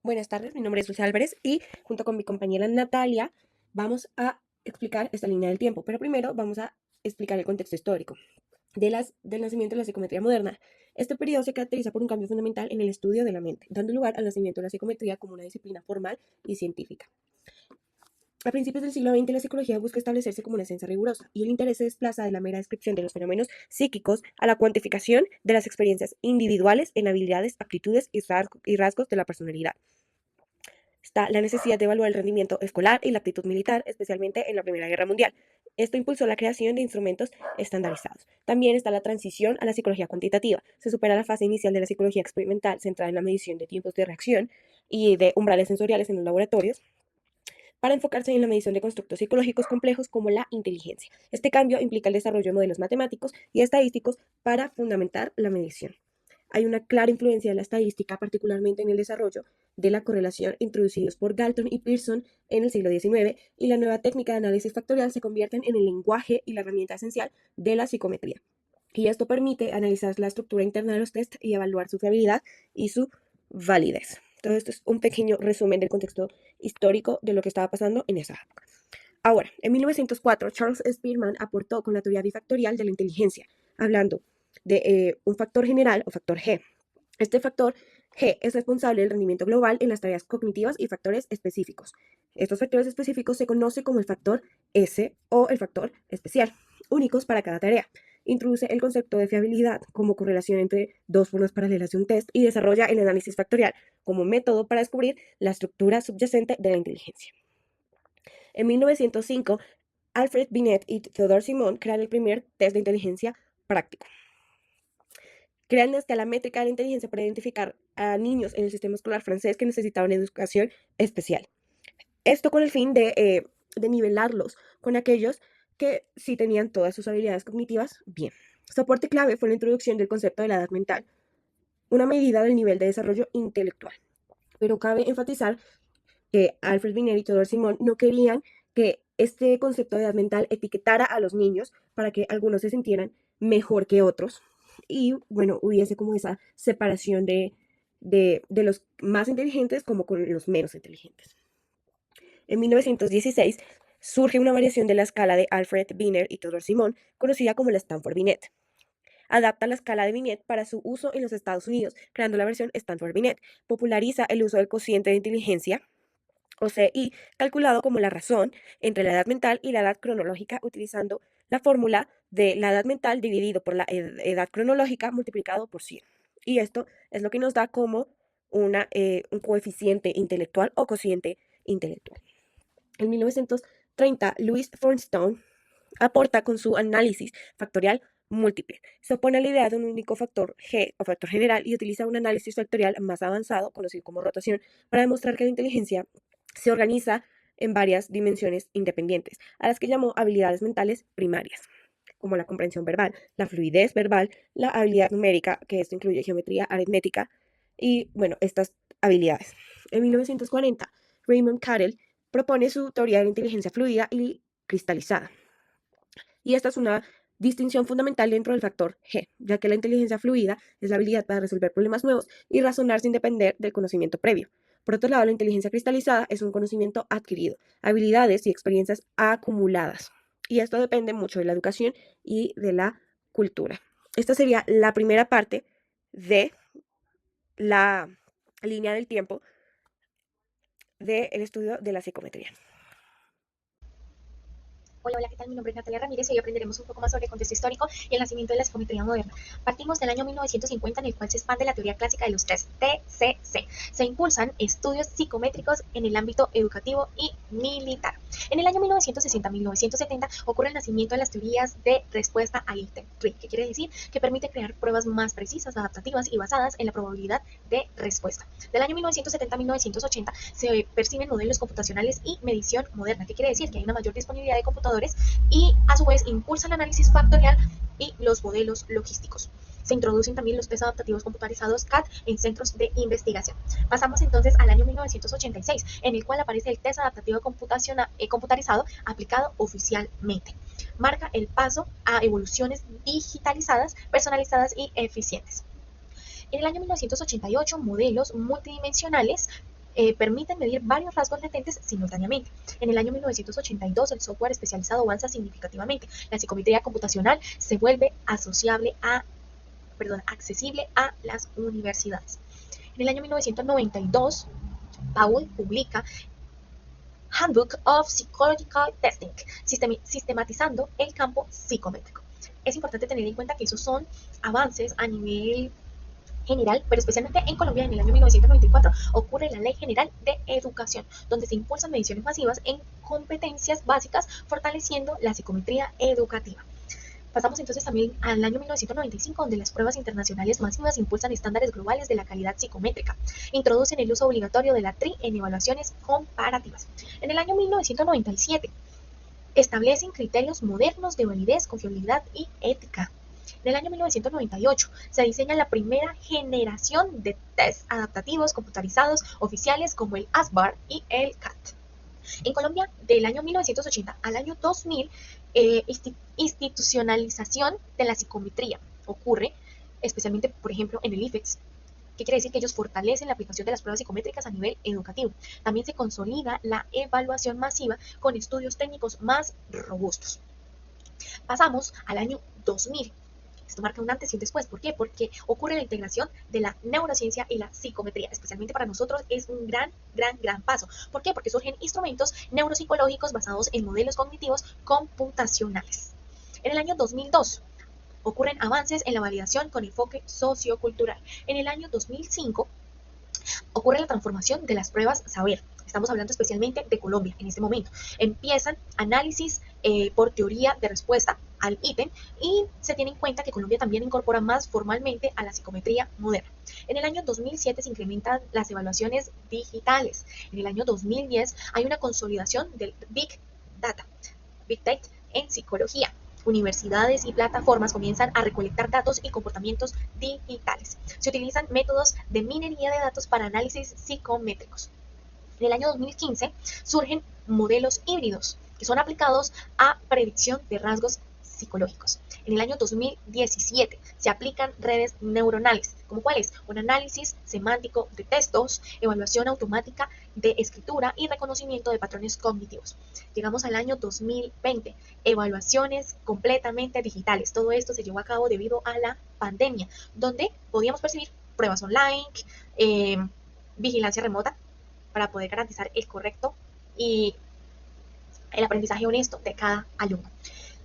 Buenas tardes, mi nombre es Lucia Álvarez y junto con mi compañera Natalia vamos a explicar esta línea del tiempo, pero primero vamos a explicar el contexto histórico del nacimiento de la psicometría moderna. Este periodo se caracteriza por un cambio fundamental en el estudio de la mente, dando lugar al nacimiento de la psicometría como una disciplina formal y científica. A principios del siglo XX, la psicología busca establecerse como una ciencia rigurosa y el interés se desplaza de la mera descripción de los fenómenos psíquicos a la cuantificación de las experiencias individuales en habilidades, aptitudes y rasgos de la personalidad. Está la necesidad de evaluar el rendimiento escolar y la aptitud militar, especialmente en la Primera Guerra Mundial. Esto impulsó la creación de instrumentos estandarizados. También está la transición a la psicología cuantitativa. Se supera la fase inicial de la psicología experimental, centrada en la medición de tiempos de reacción y de umbrales sensoriales en los laboratorios, para enfocarse en la medición de constructos psicológicos complejos como la inteligencia. Este cambio implica el desarrollo de modelos matemáticos y estadísticos para fundamentar la medición. Hay una clara influencia de la estadística, particularmente en el desarrollo de la correlación introducidos por Galton y Pearson en el siglo XIX, y la nueva técnica de análisis factorial se convierten en el lenguaje y la herramienta esencial de la psicometría. Y esto permite analizar la estructura interna de los test y evaluar su fiabilidad y su validez. Todo esto es un pequeño resumen del contexto histórico de lo que estaba pasando en esa época. Ahora, en 1904, Charles Spearman aportó con la teoría bifactorial de la inteligencia, hablando de un factor general o factor G. Este factor G es responsable del rendimiento global en las tareas cognitivas y factores específicos. Estos factores específicos se conocen como el factor S o el factor especial, únicos para cada tarea. Introduce el concepto de fiabilidad como correlación entre dos formas paralelas de un test y desarrolla el análisis factorial como método para descubrir la estructura subyacente de la inteligencia. En 1905, Alfred Binet y Theodore Simon crean el primer test de inteligencia práctico. Crean una escala métrica de la inteligencia para identificar a niños en el sistema escolar francés que necesitaban educación especial. Esto con el fin de nivelarlos con aquellos que sí tenían todas sus habilidades cognitivas bien. Su aporte clave fue la introducción del concepto de la edad mental, una medida del nivel de desarrollo intelectual. Pero cabe enfatizar que Alfred Binet y Theodore Simon no querían que este concepto de edad mental etiquetara a los niños para que algunos se sintieran mejor que otros y, bueno, hubiese como esa separación de los más inteligentes como con los menos inteligentes. En 1916 surge una variación de la escala de Alfred Binet y Theodore Simon, conocida como la Stanford-Binet. Adapta la escala de Binet para su uso en los Estados Unidos, creando la versión Stanford-Binet. Populariza el uso del cociente de inteligencia, o CI, calculado como la razón entre la edad mental y la edad cronológica, utilizando la fórmula de la edad mental dividido por la edad cronológica multiplicado por 100. Y esto es lo que nos da como un coeficiente intelectual o cociente intelectual. En 1930, Louis Thornstone aporta con su análisis factorial múltiple. Se opone a la idea de un único factor G o factor general y utiliza un análisis factorial más avanzado, conocido como rotación, para demostrar que la inteligencia se organiza en varias dimensiones independientes, a las que llamó habilidades mentales primarias, como la comprensión verbal, la fluidez verbal, la habilidad numérica, que esto incluye geometría aritmética, y bueno, estas habilidades. En 1940, Raymond Cattell propone su teoría de la inteligencia fluida y cristalizada. Y esta es una distinción fundamental dentro del factor G, ya que la inteligencia fluida es la habilidad para resolver problemas nuevos y razonar sin depender del conocimiento previo. Por otro lado, la inteligencia cristalizada es un conocimiento adquirido, habilidades y experiencias acumuladas. Y esto depende mucho de la educación y de la cultura. Esta sería la primera parte de la línea del tiempo del estudio de la psicometría. Hola, hola, ¿qué tal? Mi nombre es Natalia Ramírez y hoy aprenderemos un poco más sobre el contexto histórico y el nacimiento de la psicometría moderna. Partimos del año 1950 en el cual se expande la teoría clásica de los test TCC. Se impulsan estudios psicométricos en el ámbito educativo y militar. En el año 1960-1970 ocurre el nacimiento de las teorías de respuesta al intent tree, que quiere decir que permite crear pruebas más precisas, adaptativas y basadas en la probabilidad de respuesta. Del año 1970 a 1980 se perciben modelos computacionales y medición moderna, que quiere decir que hay una mayor disponibilidad de computadores y a su vez impulsa el análisis factorial y los modelos logísticos. Se introducen también los test adaptativos computarizados CAD en centros de investigación. Pasamos entonces al año 1986, en el cual aparece el test adaptativo computarizado aplicado oficialmente. Marca el paso a evoluciones digitalizadas, personalizadas y eficientes. En el año 1988, modelos multidimensionales permiten medir varios rasgos latentes simultáneamente. En el año 1982, el software especializado avanza significativamente. La psicometría computacional se vuelve accesible a las universidades. En el año 1992, Paul publica Handbook of Psychological Testing, sistematizando el campo psicométrico. Es importante tener en cuenta que esos son avances a nivel general, pero especialmente en Colombia en el año 1994 ocurre la Ley General de Educación, donde se impulsan mediciones masivas en competencias básicas, fortaleciendo la psicometría educativa. Pasamos entonces también al año 1995, donde las pruebas internacionales masivas impulsan estándares globales de la calidad psicométrica. Introducen el uso obligatorio de la TRI en evaluaciones comparativas. En el año 1997, establecen criterios modernos de validez, confiabilidad y ética. En el año 1998 se diseña la primera generación de test adaptativos computarizados oficiales como el ASVAR y el CAT. En Colombia, del año 1980 al año 2000, institucionalización de la psicometría ocurre, especialmente, por ejemplo, en el IFEX. ¿Qué quiere decir? Que ellos fortalecen la aplicación de las pruebas psicométricas a nivel educativo. También se consolida la evaluación masiva con estudios técnicos más robustos. Pasamos al año 2000. Esto marca un antes y un después. ¿Por qué? Porque ocurre la integración de la neurociencia y la psicometría. Especialmente para nosotros es un gran paso. ¿Por qué? Porque surgen instrumentos neuropsicológicos basados en modelos cognitivos computacionales. En el año 2002 ocurren avances en la validación con enfoque sociocultural. En el año 2005 ocurre la transformación de las pruebas saber. Estamos hablando especialmente de Colombia en este momento. Empiezan análisis por teoría de respuesta al ítem y se tiene en cuenta que Colombia también incorpora más formalmente a la psicometría moderna. En el año 2007 se incrementan las evaluaciones digitales. En el año 2010 hay una consolidación del Big Data en psicología. Universidades y plataformas comienzan a recolectar datos y comportamientos digitales. Se utilizan métodos de minería de datos para análisis psicométricos. En el año 2015 surgen modelos híbridos que son aplicados a predicción de rasgos psicológicos. En el año 2017 se aplican redes neuronales, como cuáles: un análisis semántico de textos, evaluación automática de escritura y reconocimiento de patrones cognitivos. Llegamos al año 2020, evaluaciones completamente digitales. Todo esto se llevó a cabo debido a la pandemia, donde podíamos percibir pruebas online, eh, vigilancia remota, para poder garantizar el correcto y el aprendizaje honesto de cada alumno.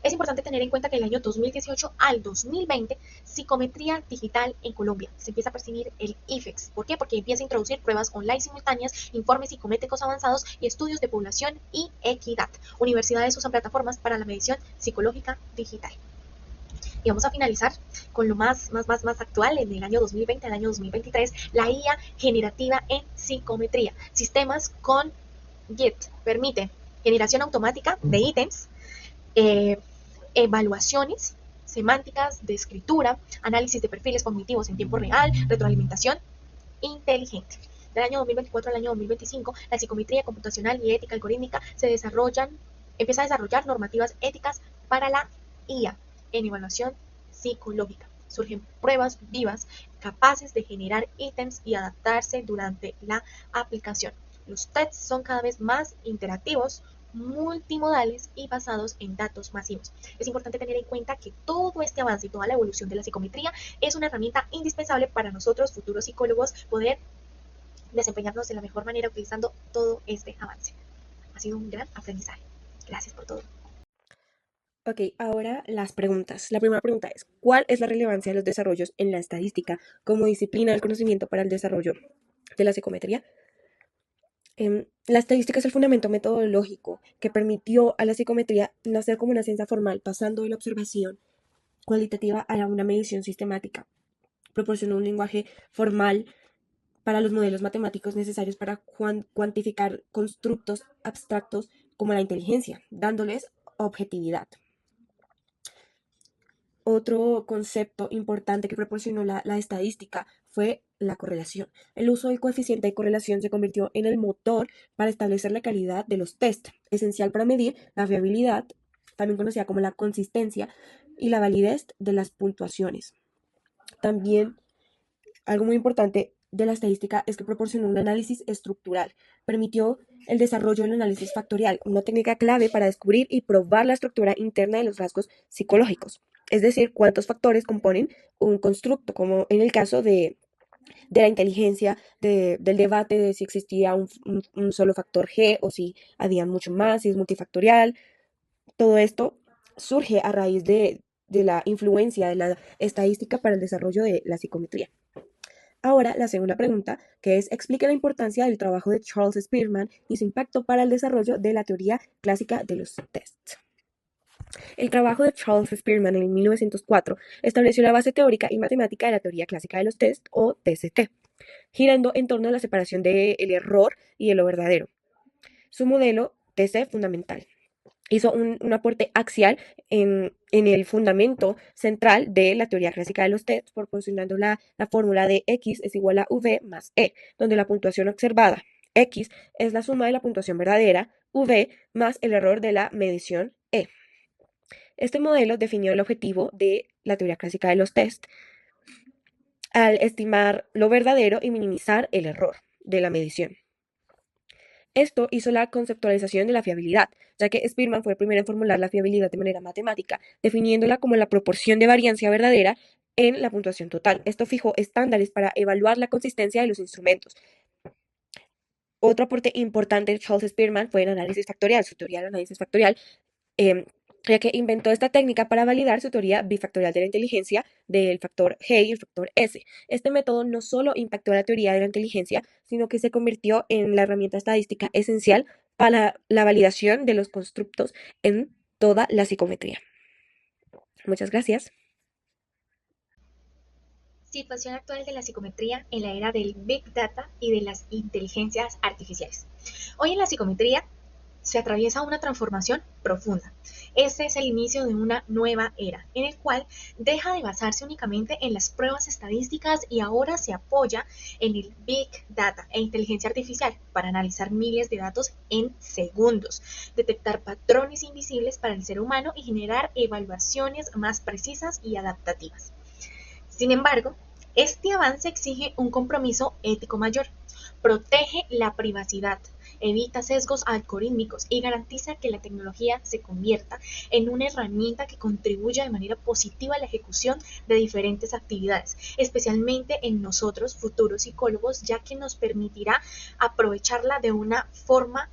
Es importante tener en cuenta que el año 2018 al 2020, psicometría digital en Colombia. Se empieza a percibir el IFEX. ¿Por qué? Porque empieza a introducir pruebas online simultáneas, informes psicométricos avanzados y estudios de población y equidad. Universidades usan plataformas para la medición psicológica digital. Y vamos a finalizar con lo más actual, en el año 2020 al año 2023, la IA generativa en psicometría. Sistemas con Git permiten generación automática de ítems, eh, evaluaciones semánticas de escritura, análisis de perfiles cognitivos en tiempo real, retroalimentación inteligente. Del año 2024 al año 2025, la psicometría computacional y ética algorítmica empieza a desarrollar normativas éticas para la IA en evaluación psicológica. Surgen pruebas vivas capaces de generar ítems y adaptarse durante la aplicación. Los tests son cada vez más interactivos, multimodales y basados en datos masivos. Es importante tener en cuenta que todo este avance y toda la evolución de la psicometría es una herramienta indispensable para nosotros, futuros psicólogos, poder desempeñarnos de la mejor manera utilizando todo este avance. Ha sido un gran aprendizaje. Gracias por todo. Ok, ahora las preguntas. La primera pregunta es, ¿cuál es la relevancia de los desarrollos en la estadística como disciplina del conocimiento para el desarrollo de la psicometría? La estadística es el fundamento metodológico que permitió a la psicometría nacer como una ciencia formal, pasando de la observación cualitativa a una medición sistemática. Proporcionó un lenguaje formal para los modelos matemáticos necesarios para cuantificar constructos abstractos como la inteligencia, dándoles objetividad. Otro concepto importante que proporcionó la estadística fue la correlación. El uso del coeficiente de correlación se convirtió en el motor para establecer la calidad de los test, esencial para medir la fiabilidad, también conocida como la consistencia, y la validez de las puntuaciones. También, algo muy importante, de la estadística es que proporcionó un análisis estructural, permitió el desarrollo del análisis factorial, una técnica clave para descubrir y probar la estructura interna de los rasgos psicológicos, es decir, cuántos factores componen un constructo, como en el caso de la inteligencia, del debate de si existía un solo factor G o si había mucho más, si es multifactorial. Todo esto surge a raíz de la influencia de la estadística para el desarrollo de la psicometría. Ahora, la segunda pregunta, que es, explique la importancia del trabajo de Charles Spearman y su impacto para el desarrollo de la teoría clásica de los tests. El trabajo de Charles Spearman en 1904 estableció la base teórica y matemática de la teoría clásica de los tests, o TCT, girando en torno a la separación del error y de lo verdadero. Su modelo TC fundamental hizo un aporte axial en el fundamento central de la teoría clásica de los tests, proporcionando la fórmula de X es igual a V más E, donde la puntuación observada, X, es la suma de la puntuación verdadera, V, más el error de la medición E. Este modelo definió el objetivo de la teoría clásica de los tests al estimar lo verdadero y minimizar el error de la medición. Esto hizo la conceptualización de la fiabilidad, ya que Spearman fue el primero en formular la fiabilidad de manera matemática, definiéndola como la proporción de variancia verdadera en la puntuación total. Esto fijó estándares para evaluar la consistencia de los instrumentos. Otro aporte importante de Charles Spearman fue el análisis factorial, su teoría del análisis factorial, ya que inventó esta técnica para validar su teoría bifactorial de la inteligencia del factor G y el factor S. Este método no solo impactó la teoría de la inteligencia, sino que se convirtió en la herramienta estadística esencial para la validación de los constructos en toda la psicometría. Muchas gracias. Situación actual de la psicometría en la era del Big Data y de las inteligencias artificiales. Hoy en la psicometría se atraviesa una transformación profunda. Este es el inicio de una nueva era, en el cual deja de basarse únicamente en las pruebas estadísticas y ahora se apoya en el Big Data e inteligencia artificial para analizar miles de datos en segundos, detectar patrones invisibles para el ser humano y generar evaluaciones más precisas y adaptativas. Sin embargo, este avance exige un compromiso ético mayor, protege la privacidad, evita sesgos algorítmicos y garantiza que la tecnología se convierta en una herramienta que contribuya de manera positiva a la ejecución de diferentes actividades, especialmente en nosotros, futuros psicólogos, ya que nos permitirá aprovecharla de una forma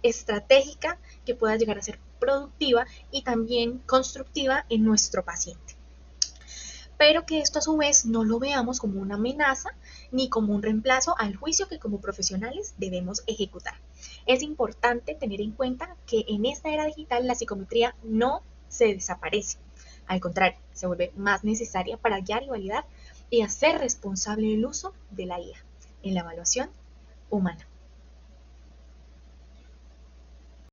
estratégica que pueda llegar a ser productiva y también constructiva en nuestro paciente, pero que esto a su vez no lo veamos como una amenaza ni como un reemplazo al juicio que como profesionales debemos ejecutar. Es importante tener en cuenta que en esta era digital la psicometría no se desaparece, al contrario, se vuelve más necesaria para guiar y validar y hacer responsable el uso de la IA en la evaluación humana.